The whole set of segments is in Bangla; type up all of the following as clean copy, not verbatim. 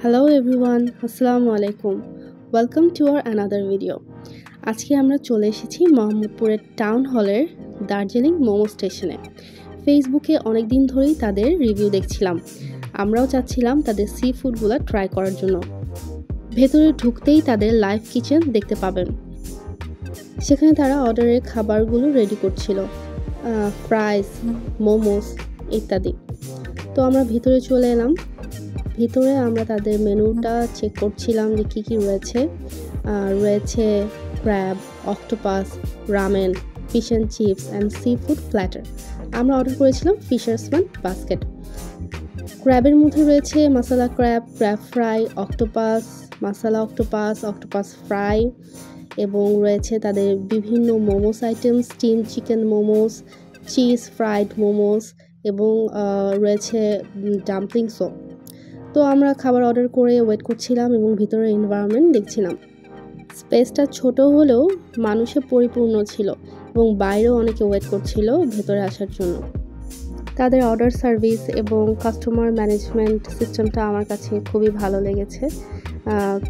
Hello everyone, Assalamu alaikum. Welcome to our another video. আজকে আমরা চলে এসেছি মোহাম্মদপুরের টাউন হলের দার্জিলিং মোমো স্টেশনে। ফেসবুকে অনেক দিন ধরেই তাদের রিভিউ দেখছিলাম। আমরাও চাচ্ছিলাম তাদের সি ফুডগুলো ট্রাই করার জন্য। ভেতরে ঢুকতেই তাদের লাইভ কিচেন দেখতে পাবেন। সেখানে তারা অর্ডারের খাবারগুলো রেডি করছিল, ফ্রাইস, মোমোস ইত্যাদি। তো আমরা ভিতরে চলে এলাম। ভিতরে আমরা তাদের মেনুটা চেক করছিলাম যে কী কী রয়েছে। রয়েছে crab, octopus, ramen, fish and chips and sea food platter. আমরা অর্ডার করেছিলাম ফিশার্সম্যান বাস্কেট। ক্র্যাবের মধ্যে রয়েছে মশলা ক্র্যাব, ক্র্যাব ফ্রাই, অক্টোপাস, মশলা অক্টোপাস, অক্টোপাস ফ্রাই, এবং রয়েছে তাদের বিভিন্ন momos item, steam chicken momos, cheese fried momos, এবং রয়েছে ডাম্পলিংসও। তো আমরা খাবার অর্ডার করে ওয়েট করছিলাম এবং ভিতরের এনভায়রনমেন্ট দেখছিলাম। স্পেসটা ছোট হলেও মানুষে পরিপূর্ণ ছিল এবং বাইরেও অনেকে ওয়েট করছিল ভেতরে আসার জন্য। তাদের অর্ডার সার্ভিস এবং কাস্টমার ম্যানেজমেন্ট সিস্টেমটা আমার কাছে খুবই ভালো লেগেছে।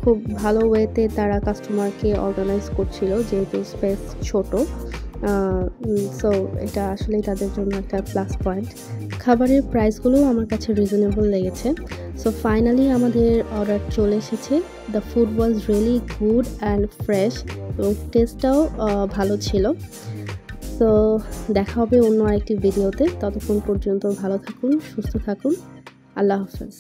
খুব ভালো ওয়েতে তারা কাস্টমারকে অর্গানাইজ করছিল, যেহেতু স্পেস ছোট। সো এটা আসলেই তাদের জন্য একটা প্লাস পয়েন্ট। খাবারের প্রাইসগুলোও আমার কাছে রিজনেবল লেগেছে। সো ফাইনালি আমাদের অর্ডার চলে এসেছে। The food was really good and fresh এবং টেস্টটাও ভালো ছিল। সো দেখা হবে অন্য আরেকটি ভিডিওতে। ততক্ষণ পর্যন্ত ভালো থাকুন, সুস্থ থাকুন। আল্লাহ হাফেজ।